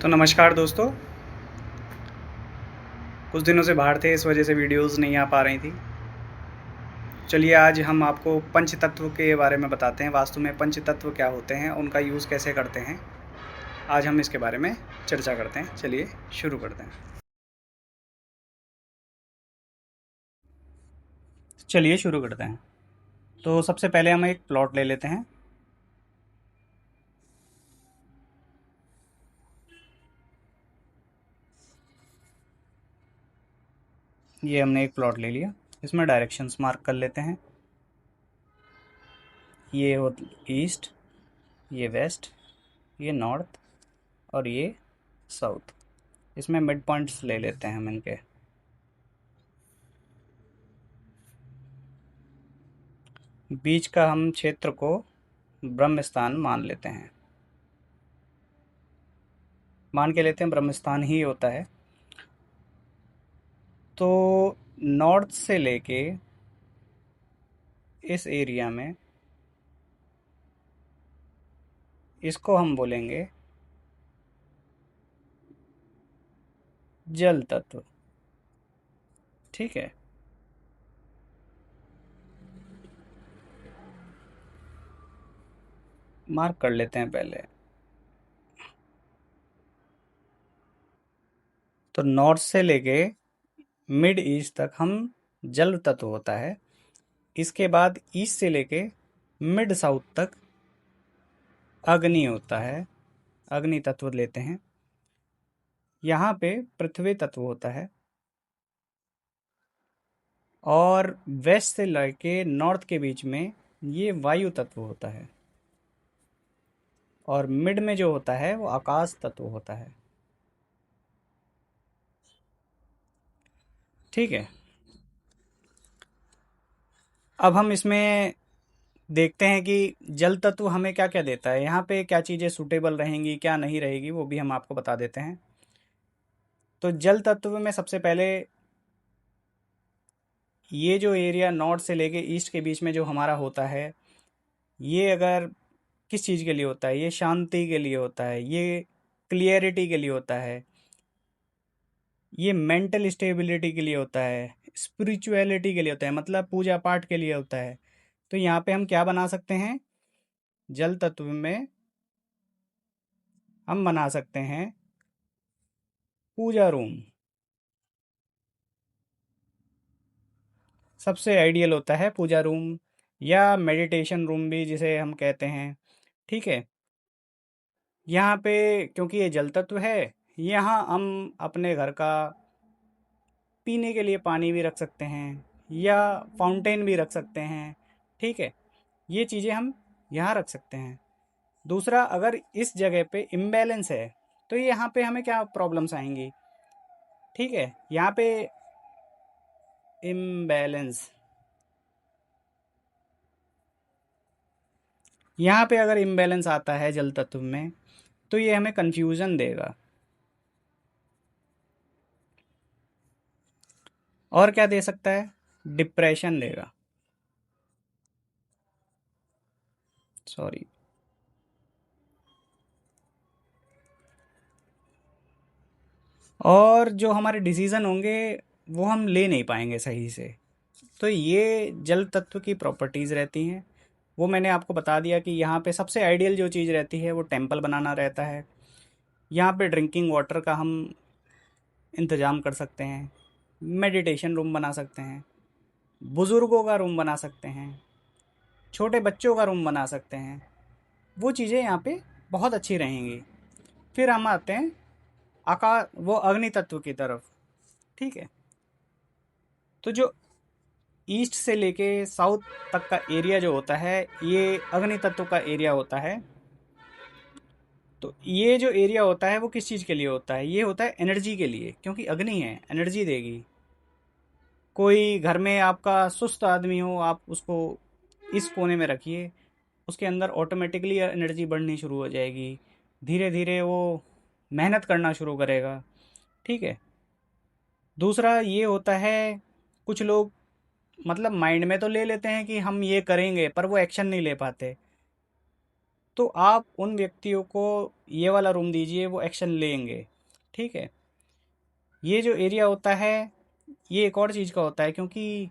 तो नमस्कार दोस्तों। कुछ दिनों से बाहर थे, इस वजह से वीडियोस नहीं आ पा रही थी। चलिए आज हम आपको पंच तत्व के बारे में बताते हैं। वास्तु में पंच तत्व क्या होते हैं, उनका यूज़ कैसे करते हैं, आज हम इसके बारे में चर्चा करते हैं। चलिए शुरू करते हैं। चलिए शुरू करते हैं। तो सबसे पहले हम एक प्लॉट ले लेते हैं। ये हमने एक प्लॉट ले लिया। इसमें डायरेक्शंस मार्क कर लेते हैं। ये हो ईस्ट, ये वेस्ट, ये नॉर्थ और ये साउथ। इसमें मिड पॉइंट्स ले लेते हैं हम इनके। बीच का हम क्षेत्र को ब्रह्म स्थान मान लेते हैं। मान के लेते हैं ब्रह्म स्थान ही होता है। तो नॉर्थ से लेके इस एरिया में इसको हम बोलेंगे जल तत्व। ठीक है। मार्क कर लेते हैं पहले। तो नॉर्थ से लेके मिड ईस्ट तक हम जल तत्व होता है। इसके बाद ईस्ट से लेके मिड साउथ तक अग्नि होता है। अग्नि तत्व लेते हैं। यहाँ पे पृथ्वी तत्व होता है। और वेस्ट से लेके नॉर्थ के बीच में ये वायु तत्व होता है। और मिड में जो होता है वो आकाश तत्व होता है। ठीक है। अब हम इसमें देखते हैं कि जल तत्व हमें क्या क्या देता है, यहाँ पे क्या चीज़ें सूटेबल रहेंगी क्या नहीं रहेगी, वो भी हम आपको बता देते हैं। तो जल तत्व में सबसे पहले ये जो एरिया नॉर्थ से लेके ईस्ट के बीच में जो हमारा होता है, ये अगर किस चीज़ के लिए होता है, ये शांति के लिए होता है, ये क्लियरिटी के लिए होता है, ये मेंटल स्टेबिलिटी के लिए होता है, स्पिरिचुअलिटी के लिए होता है, मतलब पूजा पाठ के लिए होता है। तो यहाँ पे हम क्या बना सकते हैं, जल तत्व में हम बना सकते हैं पूजा रूम। सबसे आइडियल होता है पूजा रूम या मेडिटेशन रूम भी जिसे हम कहते हैं। ठीक है। यहाँ पे क्योंकि ये जल तत्व है, यहाँ हम अपने घर का पीने के लिए पानी भी रख सकते हैं या फाउंटेन भी रख सकते हैं। ठीक है। ये चीज़ें हम यहाँ रख सकते हैं। दूसरा, अगर इस जगह पे इम्बैलेंस है तो यहाँ पे हमें क्या प्रॉब्लम्स आएंगी। ठीक है। यहाँ पे इम्बैलेंस, यहाँ पे अगर इम्बैलेंस आता है जल तत्व में तो ये हमें कंफ्यूजन देगा। और क्या दे सकता है, डिप्रेशन देगा। सॉरी। और जो हमारे डिसीजन होंगे वो हम ले नहीं पाएंगे सही से। तो ये जल तत्व की प्रॉपर्टीज़ रहती हैं। वो मैंने आपको बता दिया कि यहाँ पे सबसे आइडियल जो चीज़ रहती है वो टेम्पल बनाना रहता है। यहाँ पे ड्रिंकिंग वाटर का हम इंतज़ाम कर सकते हैं, मेडिटेशन रूम बना सकते हैं, बुज़ुर्गों का रूम बना सकते हैं, छोटे बच्चों का रूम बना सकते हैं। वो चीज़ें यहाँ पे बहुत अच्छी रहेंगी। फिर हम आते हैं वो अग्नि तत्व की तरफ। ठीक है। तो जो ईस्ट से लेके साउथ तक का एरिया जो होता है, ये अग्नि तत्व का एरिया होता है। तो ये जो एरिया होता है वो किस चीज़ के लिए होता है, ये होता है एनर्जी के लिए, क्योंकि अग्नि है, एनर्जी देगी। कोई घर में आपका सुस्त आदमी हो, आप उसको इस कोने में रखिए, उसके अंदर ऑटोमेटिकली एनर्जी बढ़नी शुरू हो जाएगी। धीरे धीरे वो मेहनत करना शुरू करेगा। ठीक है। दूसरा ये होता है, कुछ लोग मतलब माइंड में तो ले लेते हैं कि हम ये करेंगे, पर वो एक्शन नहीं ले पाते। तो आप उन व्यक्तियों को ये वाला रूम दीजिए, वो एक्शन लेंगे। ठीक है। ये जो एरिया होता है, ये एक और चीज़ का होता है, क्योंकि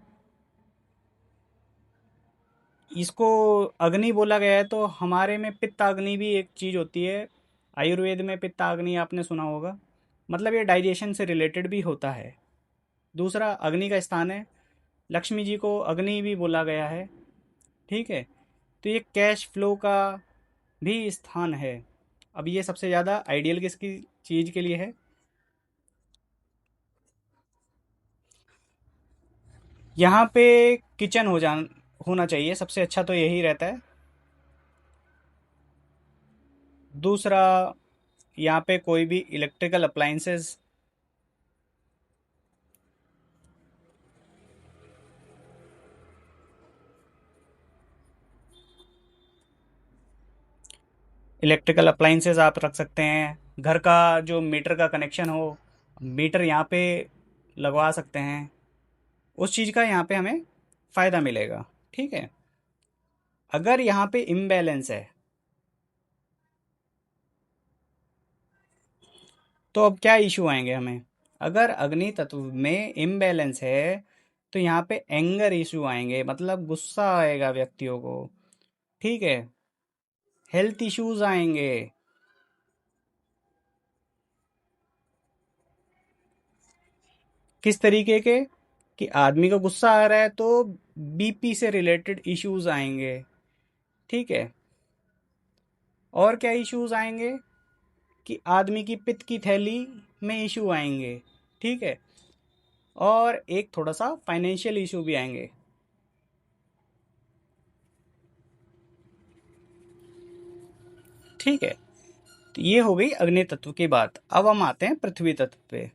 इसको अग्नि बोला गया है, तो हमारे में पित्ताग्नि भी एक चीज़ होती है। आयुर्वेद में पित्ताग्नि आपने सुना होगा, मतलब ये डाइजेशन से रिलेटेड भी होता है। दूसरा अग्नि का स्थान है, लक्ष्मी जी को अग्नि भी बोला गया है। ठीक है। तो ये कैश फ्लो का भी स्थान है। अब ये सबसे ज़्यादा आइडियल किसकी चीज़ के लिए है? यहाँ पे किचन होना चाहिए, सबसे अच्छा तो यही रहता है। दूसरा, यहाँ पे कोई भी इलेक्ट्रिकल अप्लाइंसेस, आप रख सकते हैं। घर का जो मीटर का कनेक्शन हो, मीटर यहाँ पे लगवा सकते हैं। उस चीज़ का यहाँ पे हमें फ़ायदा मिलेगा। ठीक है। अगर यहाँ पे इम्बैलेंस है, तो अब क्या इशू आएंगे हमें? अगर अग्नि तत्व में इम्बैलेंस है, तो यहाँ पे एंगर इशू आएंगे, मतलब गुस्सा आएगा व्यक्तियों को। ठीक है। हेल्थ इश्यूज आएंगे। किस तरीके के? कि आदमी को गुस्सा आ रहा है तो बीपी से रिलेटेड इश्यूज आएंगे। ठीक है। और क्या इश्यूज आएंगे? कि आदमी की पित्त की थैली में इशू आएंगे। ठीक है। और एक थोड़ा सा फाइनेंशियल इशू भी आएंगे। ठीक है। तो ये हो गई अग्नि तत्व की बात। अब हम आते हैं पृथ्वी तत्व पे।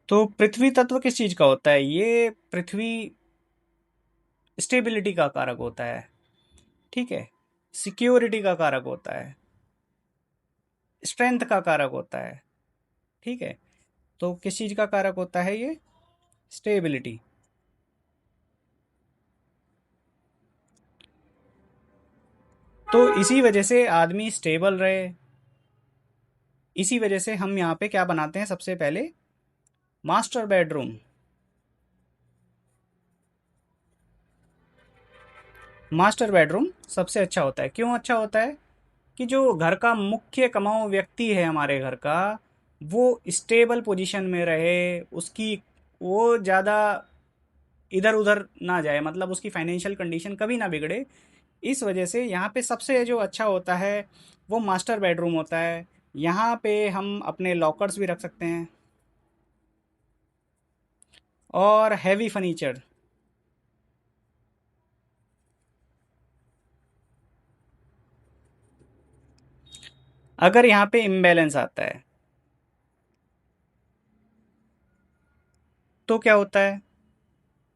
तो पृथ्वी तत्व किस चीज का होता है? ये पृथ्वी स्टेबिलिटी का कारक होता है। ठीक है। सिक्योरिटी का कारक होता है। स्ट्रेंथ का कारक होता है। ठीक है। तो किस चीज का कारक होता है ये? स्टेबिलिटी। तो इसी वजह से आदमी स्टेबल रहे, इसी वजह से हम यहाँ पे क्या बनाते हैं सबसे पहले? Master bedroom. मास्टर बेडरूम सबसे अच्छा होता है। क्यों अच्छा होता है? कि जो घर का मुख्य कमाऊ व्यक्ति है हमारे घर का, वो स्टेबल पोजीशन में रहे, उसकी वो ज़्यादा इधर उधर ना जाए, मतलब उसकी फाइनेंशियल कंडीशन कभी ना बिगड़े। इस वजह से यहाँ पे सबसे जो अच्छा होता है वो मास्टर बेडरूम होता है। यहाँ पे हम अपने लॉकर्स भी रख सकते हैं, और हैवी फर्नीचर। अगर यहाँ पे इम्बैलेंस आता है, तो क्या होता है?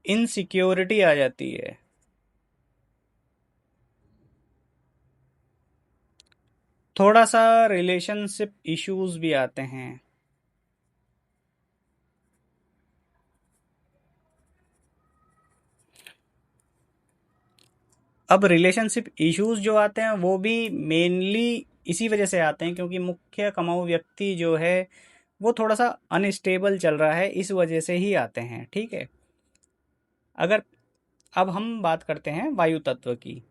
इनसिक्योरिटी आ जाती है। थोड़ा सा रिलेशनशिप इश्यूज भी आते हैं। अब रिलेशनशिप इश्यूज जो आते हैं वो भी मेनली इसी वजह से आते हैं, क्योंकि मुख्य कमाऊ व्यक्ति जो है वो थोड़ा सा अनस्टेबल चल रहा है, इस वजह से ही आते हैं। ठीक है। अगर अब हम बात करते हैं वायु तत्व की।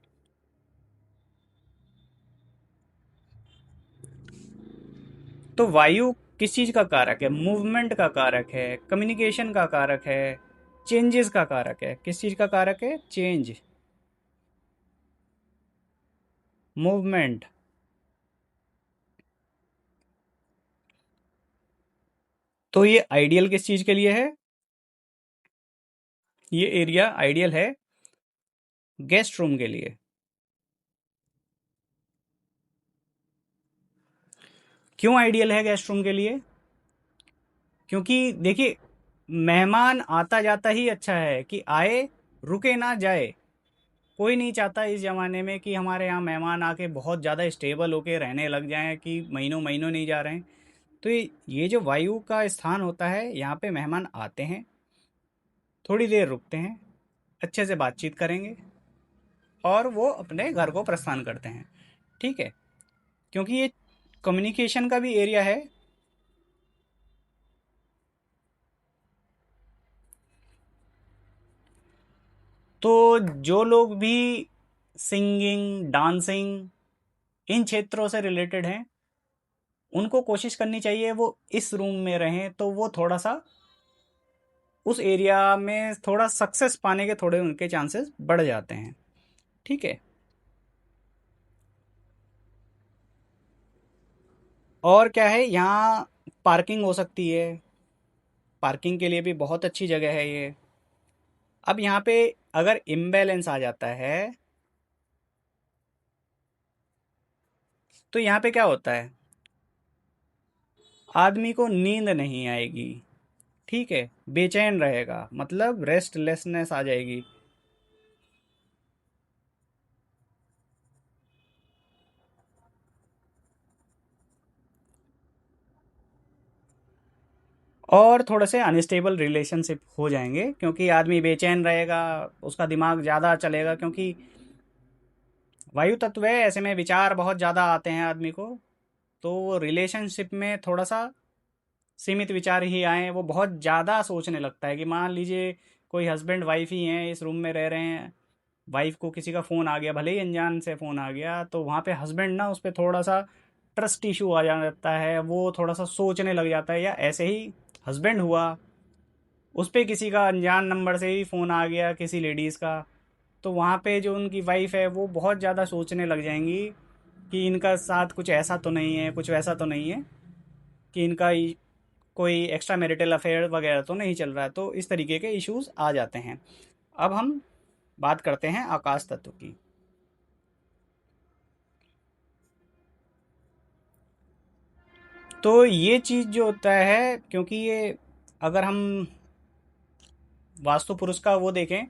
तो वायु किस चीज का कारक है? मूवमेंट का कारक है, कम्युनिकेशन का कारक है, चेंजेस का कारक है। किस चीज का कारक है? Change, movement. तो ये आइडियल किस चीज के लिए है? ये एरिया आइडियल है गेस्ट रूम के लिए। क्यों आइडियल है गेस्ट रूम के लिए? क्योंकि देखिए, मेहमान आता जाता ही अच्छा है, कि आए रुके ना जाए। कोई नहीं चाहता इस ज़माने में कि हमारे यहाँ मेहमान आके बहुत ज़्यादा स्टेबल होके रहने लग जाएं, कि महीनों महीनों नहीं जा रहे हैं। तो ये जो वायु का स्थान होता है, यहाँ पे मेहमान आते हैं, थोड़ी देर रुकते हैं, अच्छे से बातचीत करेंगे और वो अपने घर को प्रस्थान करते हैं। ठीक है, क्योंकि ये कम्युनिकेशन का भी एरिया है। तो जो लोग भी सिंगिंग, डांसिंग, इन क्षेत्रों से रिलेटेड हैं, उनको कोशिश करनी चाहिए वो इस रूम में रहें, तो वो थोड़ा सा उस एरिया में थोड़ा सक्सेस पाने के थोड़े उनके चांसेस बढ़ जाते हैं। ठीक है। और क्या है, यहाँ पार्किंग हो सकती है, पार्किंग के लिए भी बहुत अच्छी जगह है ये। अब यहाँ पे अगर इम्बैलेंस आ जाता है, तो यहाँ पे क्या होता है, आदमी को नींद नहीं आएगी। ठीक है, बेचैन रहेगा, मतलब रेस्टलेसनेस आ जाएगी। और थोड़े से अनस्टेबल रिलेशनशिप हो जाएंगे, क्योंकि आदमी बेचैन रहेगा, उसका दिमाग ज़्यादा चलेगा, क्योंकि वायु तत्व है, ऐसे में विचार बहुत ज़्यादा आते हैं आदमी को। तो वो रिलेशनशिप में थोड़ा सा सीमित विचार ही आए, वो बहुत ज़्यादा सोचने लगता है। कि मान लीजिए कोई हस्बैंड वाइफ ही हैं, इस रूम में रह रहे हैं, वाइफ को किसी का फ़ोन आ गया, भले ही अनजान से फ़ोन आ गया, तो वहाँ पे हस्बैंड ना उस पर थोड़ा सा ट्रस्ट इशू आ जाता है, वो थोड़ा सा सोचने लग जाता है। या ऐसे ही हस्बैंड हुआ, उस पे किसी का अनजान नंबर से ही फ़ोन आ गया किसी लेडीज़ का, तो वहाँ पे जो उनकी वाइफ है वो बहुत ज़्यादा सोचने लग जाएंगी कि इनका साथ कुछ ऐसा तो नहीं है, कुछ वैसा तो नहीं है, कि इनका कोई एक्स्ट्रा मैरिटल अफेयर वगैरह तो नहीं चल रहा है। तो इस तरीके के इश्यूज आ जाते हैं। अब हम बात करते हैं आकाश तत्व की। तो ये चीज़ जो होता है, क्योंकि ये अगर हम वास्तु पुरुष का वो देखें,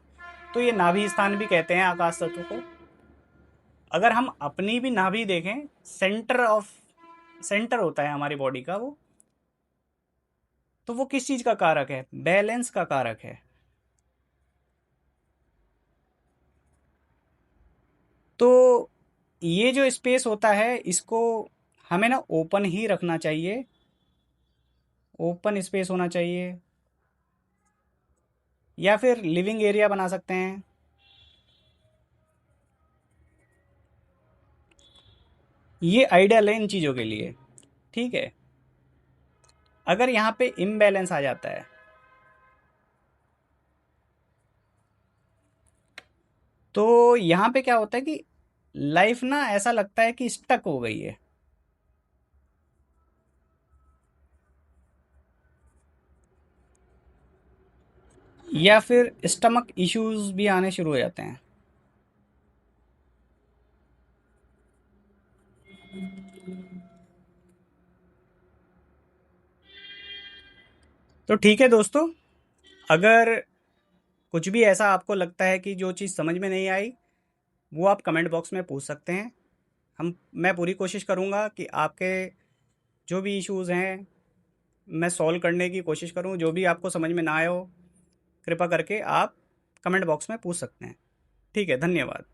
तो ये नाभि स्थान भी कहते हैं आकाश तत्व को। अगर हम अपनी भी नाभि देखें, सेंटर होता है हमारी बॉडी का वो, तो वो किस चीज़ का कारक है, बैलेंस का कारक है। तो ये जो स्पेस होता है, इसको हमें ना ओपन ही रखना चाहिए, ओपन स्पेस होना चाहिए, या फिर लिविंग एरिया बना सकते हैं। ये आइडियल है इन चीज़ों के लिए। ठीक है। अगर यहाँ पे इम्बैलेंस आ जाता है, तो यहाँ पे क्या होता है कि लाइफ ना ऐसा लगता है कि स्टक हो गई है, या फिर स्टमक इश्यूज भी आने शुरू हो जाते हैं। तो ठीक है दोस्तों, अगर कुछ भी ऐसा आपको लगता है कि जो चीज़ समझ में नहीं आई, वो आप कमेंट बॉक्स में पूछ सकते हैं। हम मैं पूरी कोशिश करूँगा कि आपके जो भी इश्यूज़ हैं, मैं सॉल्व करने की कोशिश करूँ। जो भी आपको समझ में ना आए हो, कृपा करके आप कमेंट बॉक्स में पूछ सकते हैं। ठीक है, धन्यवाद।